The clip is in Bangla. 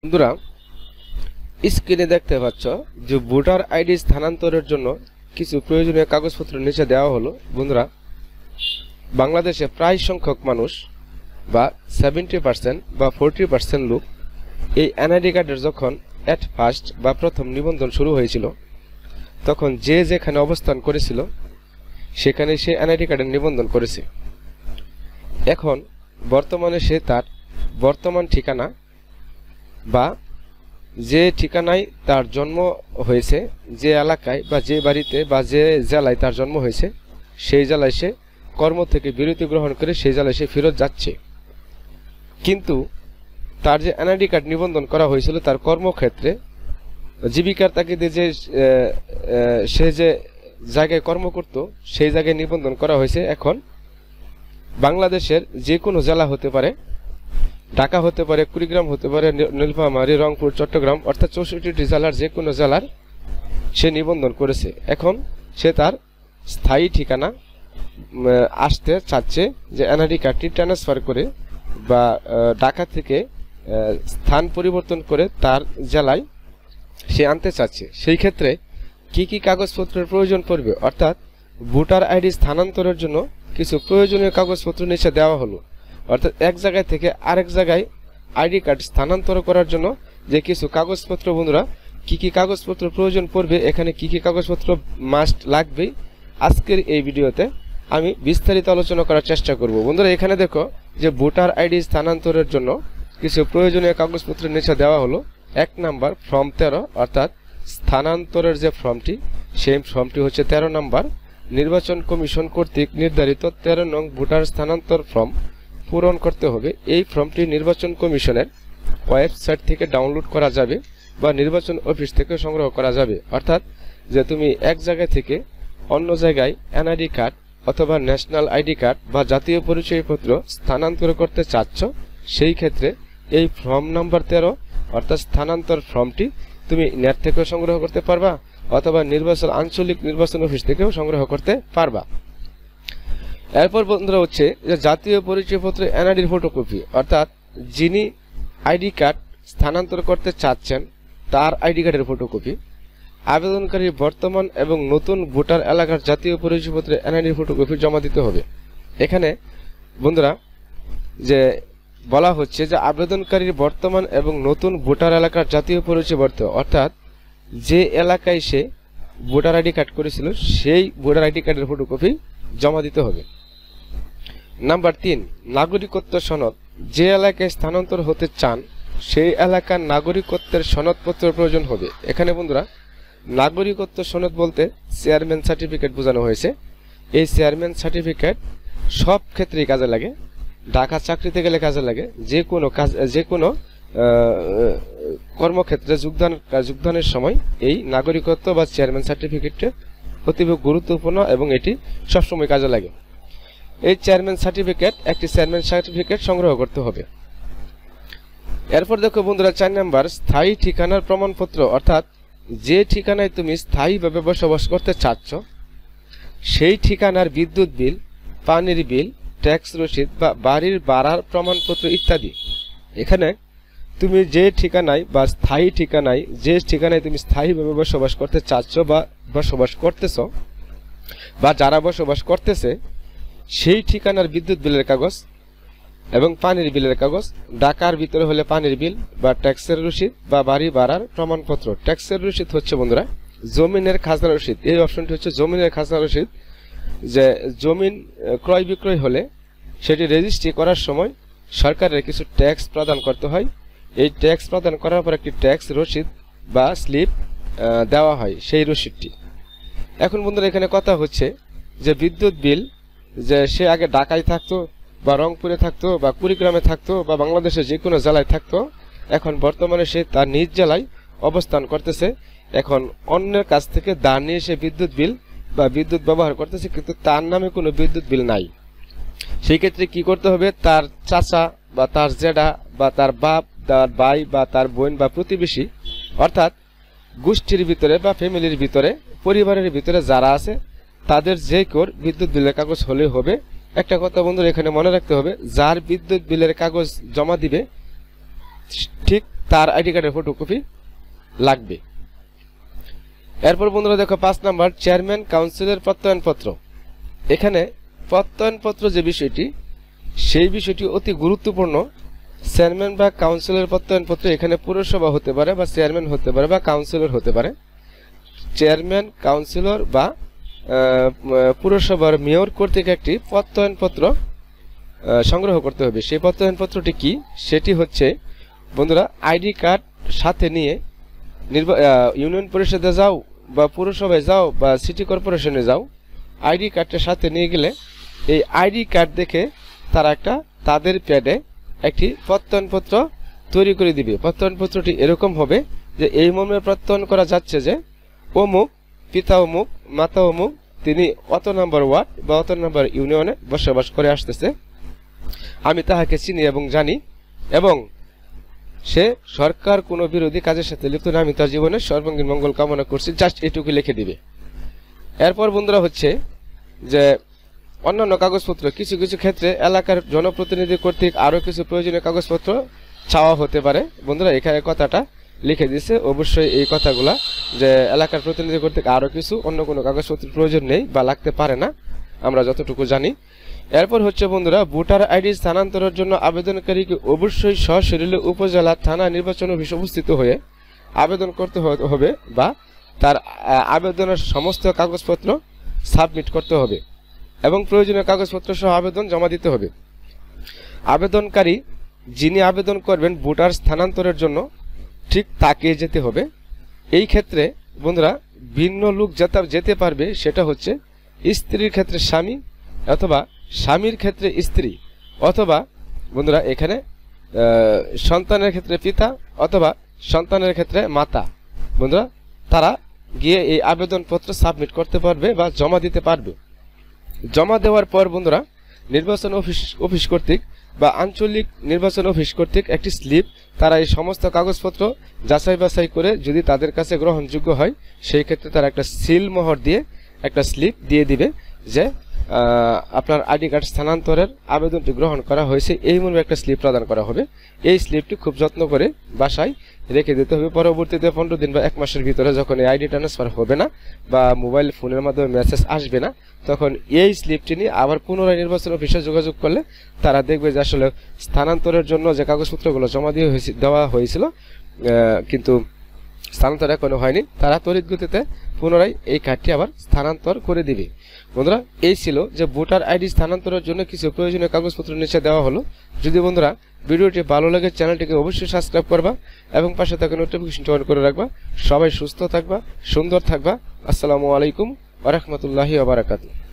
বন্ধুরা স্ক্রিনে দেখতে পাচ্ছ যে ভোটার আইডি স্থানান্তরের জন্য কিছু প্রয়োজনীয় কাগজপত্র নিচে দেওয়া হলো। বন্ধুরা, বাংলাদেশে প্রায় সংখ্যক মানুষ বা 70% বা 40% লোক এই এনআইডি কার্ডের যখন এট ফার্স্ট বা প্রথম নিবন্ধন শুরু হয়েছিল তখন যে যেখানে অবস্থান করেছিল সেখানে সে এনআইডি কার্ডের নিবন্ধন করেছে। এখন বর্তমানে সে তার বর্তমান ঠিকানা বা যে ঠিকানায় তার জন্ম হয়েছে, যে এলাকায় বা যে বাড়িতে বা যে জেলায় তার জন্ম হয়েছে সেই জেলায় সে কর্ম থেকে বিরতি গ্রহণ করে সেই জেলায় সে ফেরত যাচ্ছে। কিন্তু তার যে এনআইডি কার্ড নিবন্ধন করা হয়েছিল তার কর্মক্ষেত্রে জীবিকার তাগিদে যে সে যে জায়গায় কর্ম করত সেই জায়গায় নিবন্ধন করা হয়েছে। এখন বাংলাদেশের যে কোনো জেলা হতে পারে, ঢাকা হতে পারে, কুড়িগ্রাম হতে পারে, নীলফামারী, রংপুর, চট্টগ্রাম, অর্থাৎ 64টি জেলার যে কোনো জেলার সে নিবন্ধন করেছে। এখন সে তার স্থায়ী ঠিকানা আসতে চাচ্ছে যে এনআইডি কার্ডটি ট্রান্সফার করে বা ঢাকা থেকে স্থান পরিবর্তন করে তার জেলায় সে আনতে চাচ্ছে। সেই ক্ষেত্রে কি কি কাগজপত্রের প্রয়োজন পড়বে, অর্থাৎ ভোটার আইডি স্থানান্তরের জন্য কিছু প্রয়োজনীয় কাগজপত্র নিচে দেওয়া হলো। অর্থাৎ এক জায়গায় থেকে আরেক জায়গায় আইডি কার্ড স্থানান্তর করার জন্য যে কিছু কাগজপত্র, বন্ধুরা কি কি কাগজপত্র প্রয়োজন পড়বে, এখানে কি কি কাগজপত্র মাস্ট লাগবে, আজকের এই ভিডিওতে আমি বিস্তারিত আলোচনা করার চেষ্টা করব। বন্ধুরা, এখানে দেখো যে ভোটার আইডি স্থানান্তরের জন্য কিছু প্রয়োজনীয় কাগজপত্র নিচে দেওয়া হলো। 1 নাম্বার ফর্ম 13, অর্থাৎ স্থানান্তরের যে ফর্মটি সেই ফর্মটি হচ্ছে 13 নাম্বার। নির্বাচন কমিশন কর্তৃক নির্ধারিত 13 নং ভোটার স্থানান্তর ফর্ম পূরণ করতে হবে। এই ফর্মটি নির্বাচন কমিশনের ওয়েবসাইট থেকে ডাউনলোড করা যাবে বা নির্বাচন অফিস থেকে সংগ্রহ করা যাবে। অর্থাৎ যে তুমি এক জায়গা থেকে অন্য জায়গায় এনআইডি কার্ড অথবা ন্যাশনাল আইডি কার্ড বা জাতীয় পরিচয়পত্র স্থানান্তর করতে চাচ্ছ, সেই ক্ষেত্রে এই ফর্ম নাম্বার 13 অর্থাৎ স্থানান্তর ফর্মটি তুমি নেট থেকেও সংগ্রহ করতে পারবা অথবা আঞ্চলিক নির্বাচন অফিস থেকেও সংগ্রহ করতে পারবা। এরপর বন্ধুরা হচ্ছে যে জাতীয় পরিচয়পত্র এনআইডির ফটোকপি, অর্থাৎ যিনি আইডি কার্ড স্থানান্তর করতে চাচ্ছেন তার আইডি কার্ডের ফটোকপি, আবেদনকারীর বর্তমান এবং নতুন ভোটার এলাকার জাতীয় পরিচয়পত্র এনআইডির ফটোকপি জমা দিতে হবে। এখানে বন্ধুরা যে বলা হচ্ছে যে আবেদনকারীর বর্তমান এবং নতুন ভোটার এলাকার জাতীয় পরিচয়পত্র, অর্থাৎ যে এলাকায় সে ভোটার আইডি কার্ড করেছিল সেই ভোটার আইডি কার্ডের ফটোকপি জমা দিতে হবে। নাম্বার 3, নাগরিকত্ব সনদ। যে এলাকায় স্থানান্তর হতে চান সেই এলাকার নাগরিকত্বের সনদপত্র প্রয়োজন হবে। এখানে বন্ধুরা নাগরিকত্ব সনদ বলতে চেয়ারম্যান সার্টিফিকেট বোঝানো হয়েছে। এই চেয়ারম্যান সার্টিফিকেট সব ক্ষেত্রেই কাজে লাগে, ঢাকা চাকরিতে গেলে কাজে লাগে, যে কোনো কর্মক্ষেত্রে যোগদানের সময় এই নাগরিকত্ব বা চেয়ারম্যান সার্টিফিকেটটি অতীব গুরুত্বপূর্ণ এবং এটি সবসময় কাজে লাগে। এই একটি চেয়ারম্যান সার্টিফিকেট সংগ্রহ করতে হবে। এরপর দেখো বন্ধুরা 4 নাম্বার স্থায়ী ঠিকানার প্রমাণপত্র, অর্থাৎ যে ঠিকানায় তুমি স্থায়ীভাবে বসবাস করতে চাচ্ছ সেই ঠিকানার বিদ্যুৎ বিল, পানির বিল, ট্যাক্স রসিদ বা বাড়ির ভাড়ার প্রমাণপত্র ইত্যাদি। এখানে তুমি যে ঠিকানায় বা স্থায়ী ঠিকানায় যে ঠিকানায় তুমি স্থায়ীভাবে বসবাস করতে চাচ্ছ বা বসবাস করতেছ বা যারা বসবাস করতেছে সেই ঠিকানার বিদ্যুৎ বিলের কাগজ এবং পানির বিলের কাগজ, ঢাকার ভিতরে হলে পানির বিল বা ট্যাক্সের রসিদ বা বাড়ি ভাড়ার প্রমাণপত্র। ট্যাক্সের রসিদ হচ্ছে বন্ধুরা জমিনের খাজনা রসিদ। এই অপশনটি হচ্ছে জমিনের খাজনা রসিদ। যে জমিন ক্রয় বিক্রয় হলে সেটি রেজিস্ট্রি করার সময় সরকারের কিছু ট্যাক্স প্রদান করতে হয়। এই ট্যাক্স প্রদান করার পর একটি ট্যাক্স রসিদ বা স্লিপ দেওয়া হয়, সেই রসিদটি। এখন বন্ধুরা এখানে কথা হচ্ছে যে বিদ্যুৎ বিল, যে সে আগে ঢাকায় থাকতো বা রংপুরে থাকতো বা কুড়িগ্রামে থাকতো বা বাংলাদেশের যে কোনো জেলায় থাকতো, এখন বর্তমানে সে তার নিজ জেলায় অবস্থান করতেছে। এখন অন্যের কাছ থেকে ধার নিয়ে সে বিদ্যুৎ বিল বা বিদ্যুৎ ব্যবহার করতেছে, কিন্তু তার নামে কোনো বিদ্যুৎ বিল নাই। সেই ক্ষেত্রে কি করতে হবে, তার চাচা বা তার জেঠা বা তার বাপ, তার ভাই বা তার বোন বা প্রতিবেশী, অর্থাৎ গোষ্ঠীর ভিতরে বা ফ্যামিলির ভিতরে পরিবারের ভিতরে যারা আছে তাদের যে কোর বিদ্যুৎ বিলের কাগজ হলে হবে। একটা কথা বন্ধুরা এখানে মনে রাখতে হবে, যার বিদ্যুৎ বিলের কাগজ জমা দিবে ঠিক তার আইডি কার্ডের ফটোকপি লাগবে। এরপর বন্ধুরা দেখো 5 নাম্বার চেয়ারম্যান কাউন্সিলের প্রত্যয়নপত্র। এখানে প্রত্যয়নপত্র যে বিষয়টি, সেই বিষয়টি অতি গুরুত্বপূর্ণ। চেয়ারম্যান বা কাউন্সিলর প্রত্যয়নপত্র এখানে পুরসভা হতে পারে বা চেয়ারম্যান হতে পারে বা কাউন্সিলর হতে পারে। চেয়ারম্যান, কাউন্সিলর বা পুরসভার মেয়র কর্তৃক একটি প্রত্যয়নপত্র সংগ্রহ করতে হবে। সেই প্রত্যয়নপত্রটি কি? সেটি হচ্ছে বন্ধুরা আইডি কার্ড সাথে নিয়ে ইউনিয়ন পরিষদে যাও বা পুরসভায় যাও বা সিটি কর্পোরেশনে যাও, আইডি কার্ডটা সাথে নিয়ে গেলে এই আইডি কার্ড দেখে তারা তাদের প্যাডে একটি প্রত্যয়নপত্র তৈরি করে দিবে। প্রত্যয়নপত্রটি এরকম হবে যে এই মর্মে প্রত্যয়ন করা যাচ্ছে যে অমুক পিতা অমুক মাতা অমুক, তিনি অত নম্বর ওয়ার্ড বা অত নম্বর ইউনিয়নে বসবাস করে আসতেছে, আমি তাহাকে চিনি এবং জানি, এবং সে সরকার কোনো বিরোধী কাজের সাথে লিপ্ত না, আমি তার জীবনের সর্বাঙ্গীন মঙ্গল কামনা করছি, জাস্ট এটুকু লিখে দিবে। এরপর বন্ধুরা হচ্ছে যে অন্যান্য কাগজপত্র, কিছু কিছু ক্ষেত্রে এলাকার জনপ্রতিনিধি কর্তৃক আরও কিছু প্রয়োজনীয় কাগজপত্র চাওয়া হতে পারে। বন্ধুরা এখানে কথাটা লিখে দিছে, অবশ্যই এই কথাগুলা যে এলাকার প্রতিনিধি কর্তৃক আরও কিছু অন্য কোনো কাগজপত্রের প্রয়োজন নেই বা লাগতে পারে না, আমরা যতটুকু জানি। এরপর হচ্ছে বন্ধুরা ভোটার আইডি স্থানান্তরের জন্য আবেদনকারীকে অবশ্যই সশরীরে উপজেলা থানা নির্বাচন অফিসে উপস্থিত হয়ে আবেদন করতে হবে বা তার আবেদনের সমস্ত কাগজপত্র সাবমিট করতে হবে এবং প্রয়োজনীয় কাগজপত্র সহ আবেদন জমা দিতে হবে। আবেদনকারী যিনি আবেদন করবেন ভোটার স্থানান্তরের জন্য ঠিক তাকে যেতে হবে। এই ক্ষেত্রে বন্ধুরা ভিন্ন লোক যেতে পারবে, সেটা হচ্ছে স্ত্রীর ক্ষেত্রে স্বামী অথবা স্বামীর ক্ষেত্রে স্ত্রী অথবা বন্ধুরা এখানে সন্তানের ক্ষেত্রে পিতা অথবা সন্তানের ক্ষেত্রে মাতা। বন্ধুরা তারা গিয়ে এই আবেদনপত্র সাবমিট করতে পারবে বা জমা দিতে পারবে। জমা দেওয়ার পর বন্ধুরা নির্বাচন অফিস কর্তৃক বা আঞ্চলিক নির্বাচন অফিস কর্তৃক একটি স্লিপ, তারা এই সমস্ত কাগজপত্র যাচাই বাছাই করে যদি তাদের কাছে গ্রহণযোগ্য হয়, সেই ক্ষেত্রে তারা একটা সিল মোহর দিয়ে একটা স্লিপ দিয়ে দিবে যে আপনার আইডি কার্ড স্থানান্তরের আবেদনটি গ্রহণ করা হয়েছে, এই মর্মে একটা স্লিপ প্রদান করা হবে। এই স্লিপটি খুব যত্ন করে বাসায় রেখে দিতে হবে। পরবর্তীতে 15 দিন বা 1 মাসের ভিতরে যখন এই আইডি ট্রান্সফার হবে না বা মোবাইল ফোনের মাধ্যমে মেসেজ আসবে না, তখন এই স্লিপটি নিয়ে আবার পুনরায় নির্বাচন অফিসে যোগাযোগ করলে তারা দেখবে যে আসলে স্থানান্তরের জন্য যে কাগজপত্রগুলো জমা দেওয়া হয়েছিল কিন্তু স্থানান্তর এখনো হয়নি, তারা তড়িৎ গতিতে পুনরায় এই কার্ডটি আবার স্থানান্তর করে দিবে। বন্ধুরা এই ছিল যে ভোটার আইডি স্থানান্তরের জন্য কিছু প্রয়োজনীয় কাগজপত্র নিচে দেওয়া হলো। যদি বন্ধুরা ভিডিওটি ভালো লাগে চ্যানেলটিকে অবশ্যই সাবস্ক্রাইব করবা এবং পাশে থাকা নোটিফিকেশনটি অন করে রাখবা। সবাই সুস্থ থাকবা, সুন্দর থাকবা। আসসালামু আলাইকুম ওয়া রাহমাতুল্লাহি ওয়া বারাকাতুহু।